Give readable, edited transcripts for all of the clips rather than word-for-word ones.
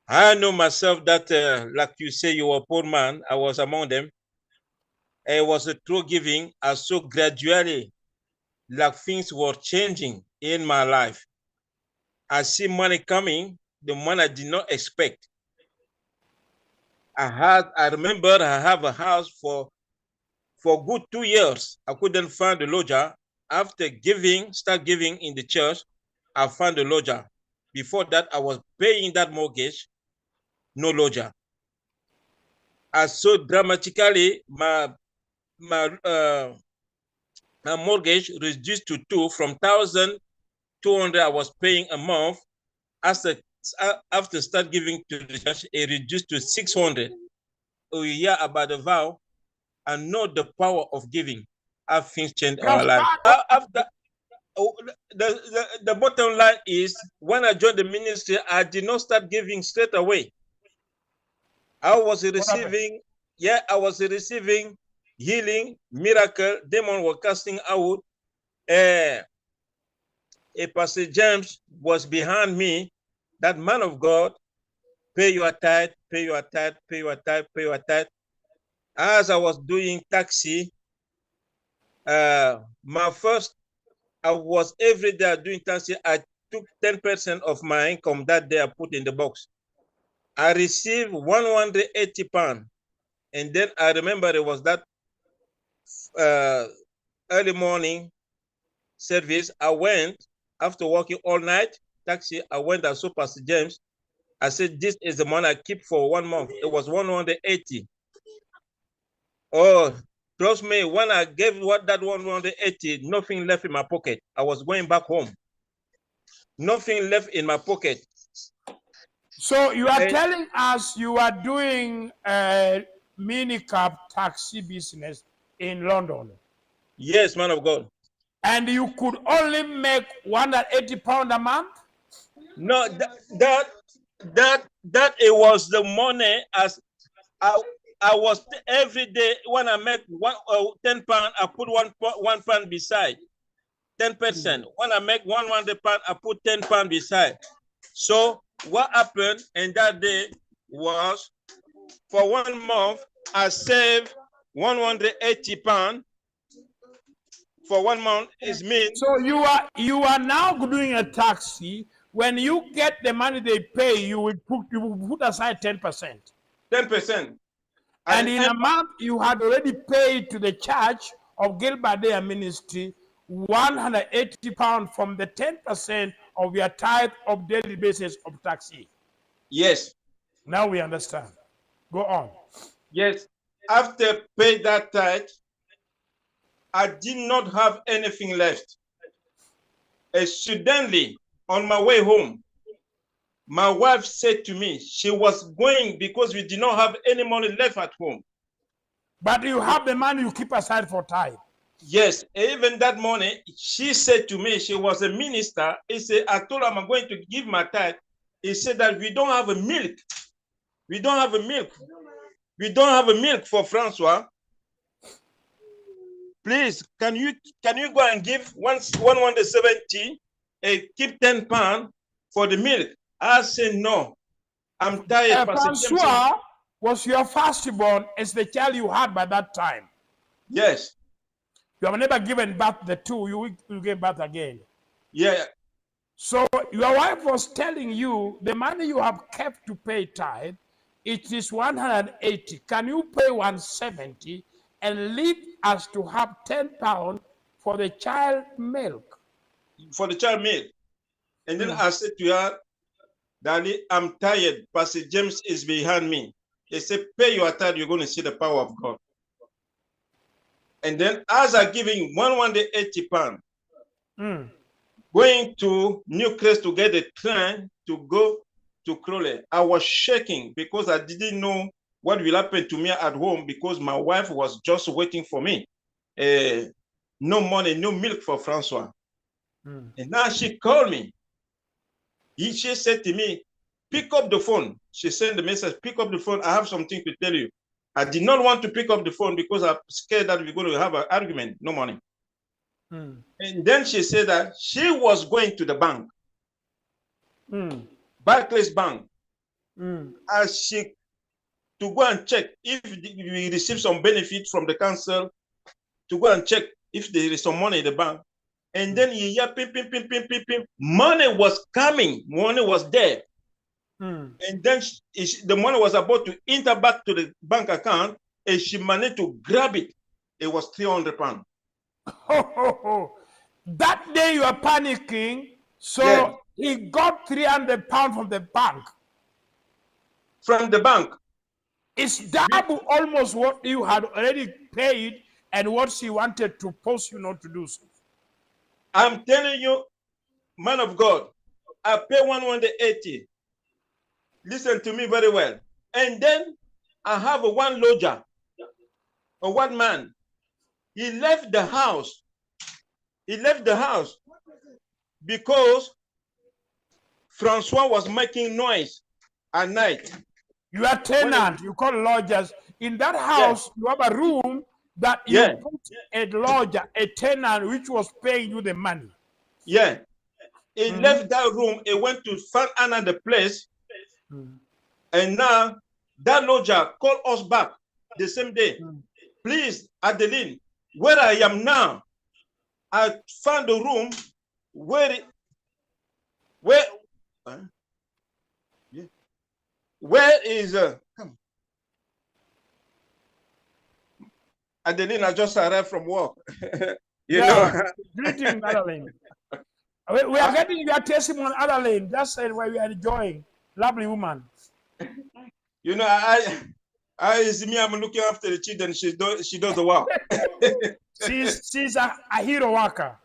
I know myself that, like you say, you were a poor man. I was among them. It was a true giving. I saw gradually like things were changing in my life. I see money coming, the money I did not expect. I remember I have a house for good 2 years. I couldn't find a lodger. After start giving in the church, I found a lodger. Before that, I was paying that mortgage, no lodger. I saw dramatically my mortgage reduced to two from 1,200 I was paying a month. After start giving to the church, it reduced to 600. We hear about the vow and know the power of giving. How things change our life. After the bottom line is, when I joined the ministry, I did not start giving straight away. I was receiving healing, miracle, demon were casting out. Pastor James was behind me. That man of God, pay your tithe, pay your tithe, pay your tithe, pay your tithe. As I was doing taxi, I was every day doing taxi. I took 10% of my income that day I put in the box. I received 180 pounds. And then I remember it was that early morning service. I went after working all night, taxi. I went and saw Pastor James. I said, this is the money I keep for 1 month. It was 180. Oh, trust me, when I gave that 180, nothing left in my pocket. I was going back home. Nothing left in my pocket. So you are telling us you are doing a minicab taxi business in London? Yes, man of God. And you could only make 180 pounds a month? No, that it was the money. As I was every day when I make 10 pounds, I put one pound beside 10%. When I make 100 pounds, I put 10 pounds beside. So what happened in that day was, for 1 month, I saved 180 pounds. For 1 month is mean. So you are now doing a taxi. When you get the money they pay, you will put aside 10%. 10%. And in a month, you had already paid to the church of Gilbert Deya Ministry 180 pounds from the 10% of your tithe of daily basis of taxi. Yes. Now we understand. Go on. Yes. After pay that tithe, I did not have anything left. Suddenly, on my way home, my wife said to me, she was going because we did not have any money left at home. But you have the money you keep aside for tithe. Yes, even that morning, she said to me, she was a minister. He said, I told her I'm going to give my tithe. He said that we don't have a milk. We don't have a milk. We don't have a milk for Francois. Please, can you go and give 170 and keep 10 pounds for the milk? I said, no, I'm tired. Francois was your firstborn as the child you had by that time. Yes. You have never given birth the two, you will give birth again. Yeah. So your wife was telling you the money you have kept to pay tithe, it is 180. Can you pay 170 and leave us to have 10 pounds for the child milk? For the child milk. And then I said to her, Daddy, I'm tired. Pastor James is behind me. He said, pay your tithe, you're going to see the power of God. And then as I'm giving 180 pounds, going to Newcastle to get a train to go to Crowley, I was shaking because I didn't know what will happen to me at home because my wife was just waiting for me. No money, no milk for Francois. And now she called me. She said to me, pick up the phone. She sent the message, pick up the phone. I have something to tell you. I did not want to pick up the phone because I'm scared that we're going to have an argument. No money. And then she said that she was going to the bank, Barclays Bank, as she to go and check if we receive some benefit from the council, to go and check if there is some money in the bank. And then you hear pim, pim, pim, pim, pim, pim. Money was coming, money was there. And then the money was about to enter back to the bank account, and she managed to grab it. It was 300 pounds. That day you are panicking, so Yeah. he got 300 pounds from the bank. From the bank. It's double almost what you had already paid and what she wanted to force you not to do so. I'm telling you, man of God, I pay 180. Listen to me very well. And then I have one lodger, a one man. He left the house. He left the house because Francois was making noise at night. You are tenant, you call lodgers. In that house, you have a room that you put a lodger, a tenant, which was paying you the money. Yeah. He left that room, he went to find another place. And now that lodger called us back the same day. Please, Adeline, where I am now, I found a room where is Adeline? I just arrived from work. you know. Greeting, Adeline. We are getting your testimony, Adeline. That's why we are enjoying. Lovely woman. You know, it's me. I'm looking after the children. She does the work. she's a hero worker.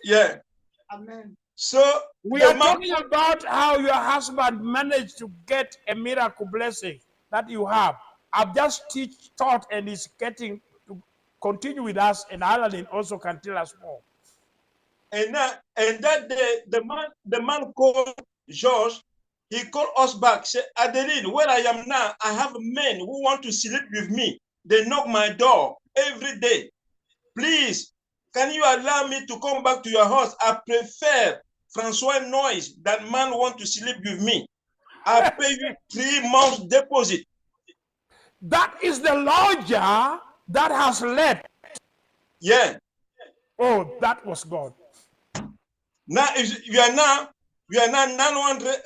Yeah. Amen. So we are talking about how your husband managed to get a miracle blessing that you have. I've just taught and is getting to continue with us, and Adeline also can tell us more. And that day, the man called George. He called us back, said, Adeline, where I am now, I have men who want to sleep with me. They knock my door every day. Please, can you allow me to come back to your house? I prefer Francois noise. That man want to sleep with me. I pay you 3 months deposit. That is the lodger that has left. Yeah. Oh, that was God. Now, you are now 900.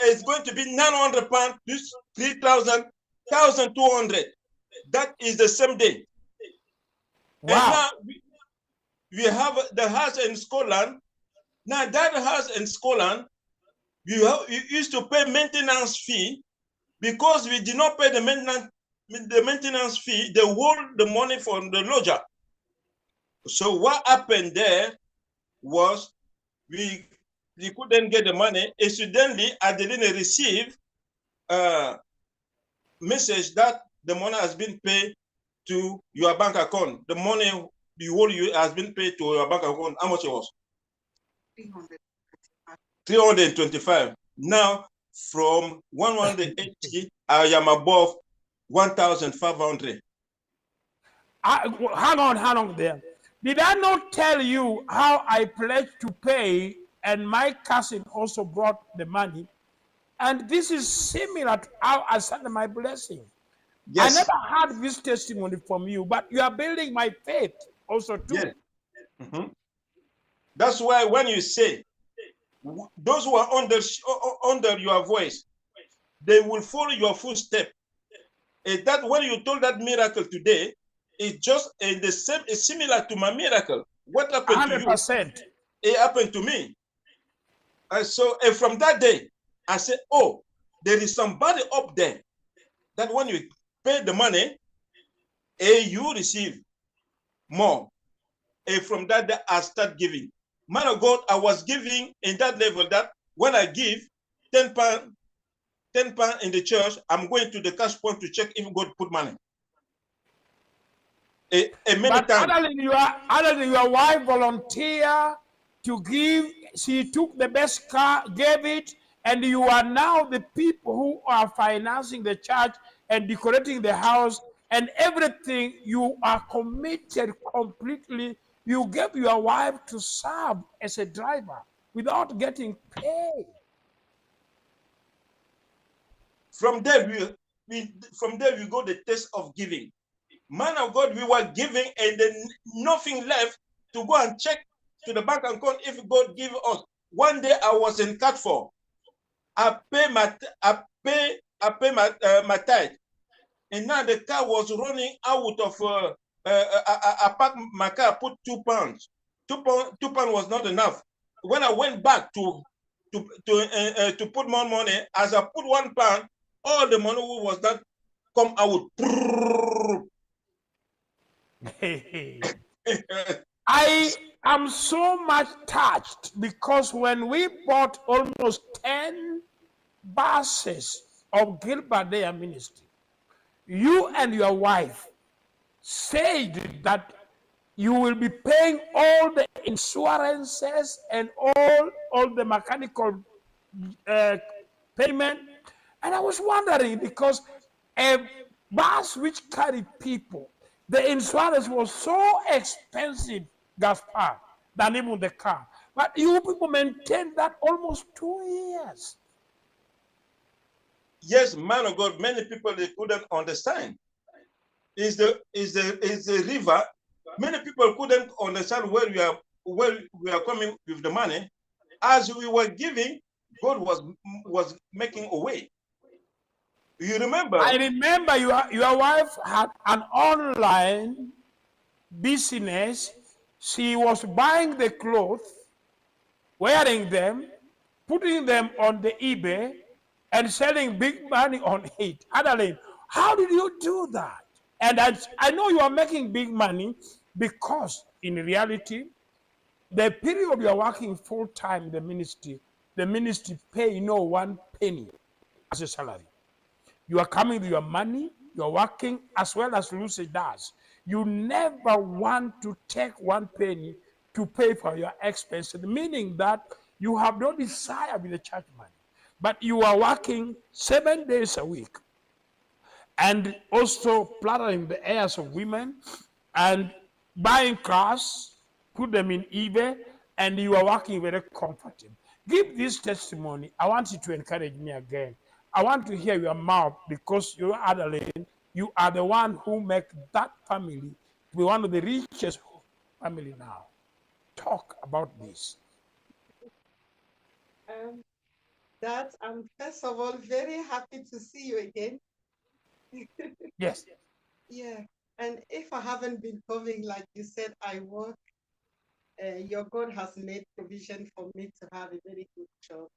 It's going to be 900 pounds plus 3,000, 1,200. That is the same day. Wow. And now we have the house in Scotland. Now that house in Scotland, you used to pay maintenance fee because we did not pay the maintenance fee. They hold the money from the lodger. So what happened there was we couldn't get the money. And suddenly, Adeline received a message that the money has been paid to your bank account. The money you hold has been paid to your bank account. How much it was? 325. Now, from 180, I am above 1,500. Hang on there. Did I not tell you how I pledged to pay, and my cousin also brought the money? And this is similar to how I started my blessing. Yes. I never had this testimony from you, but you are building my faith also too. Yes. That's why when you say, those who are under your voice, they will follow your footstep. And that when you told that miracle today, it's just the same. It's similar to my miracle. What happened 100%. to you? It happened to me. And so, and from that day, I said, "Oh, there is somebody up there that when you pay the money, you receive more." And from that day, I start giving. Man of God, I was giving in that level that when I give 10 pounds in the church, I'm going to the cash point to check if God put money. But Adeline, your wife volunteered to give. She took the best car, gave it, and you are now the people who are financing the church and decorating the house and everything. You are committed completely. You gave your wife to serve as a driver without getting paid. From there, we got the taste of giving. Man of God, we were giving, and then nothing left to go and check to the bank account if God give us. One day I was in Catford. I pay my tithe, and now the car was running out of. I parked my car. Put £2. £2 was not enough. When I went back to put more money, as I put £1, all the money was not come out. I am so much touched because when we bought almost 10 buses of Gilbert Deya ministry, you and your wife said that you will be paying all the insurances and all the mechanical payment. And I was wondering because a bus which carried people, the insurance was so expensive, Gaspar, than even the car. But you people maintained that almost 2 years. Yes, man of God, many people they couldn't understand. Is the river. Many people couldn't understand where we are coming with the money. As we were giving, God was making a way. You remember? I remember your wife had an online business. She was buying the clothes, wearing them, putting them on the eBay, and selling big money on it. Adeline, how did you do that? And I know you are making big money because in reality, the period you are working full time in the ministry pay no 1 penny as a salary. You are coming with your money, you are working as well as Lucy does. You never want to take 1 penny to pay for your expenses, meaning that you have no desire with the church money. But you are working 7 days a week and also flattering the heirs of women and buying cars, put them in eBay, and you are working very comfortable. Give this testimony. I want you to encourage me again. I want to hear your mouth because you are Adelaide. You are the one who make that family to be one of the richest family now. Talk about this. Dad, I'm first of all very happy to see you again. Yes. Yeah. And if I haven't been coming, like you said, I work. Your God has made provision for me to have a very good job.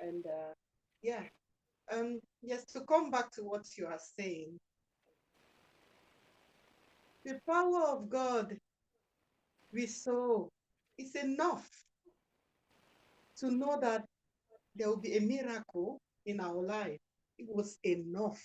And yeah. Yes, to come back to what you are saying, the power of God we saw is enough to know that there will be a miracle in our life. It was enough.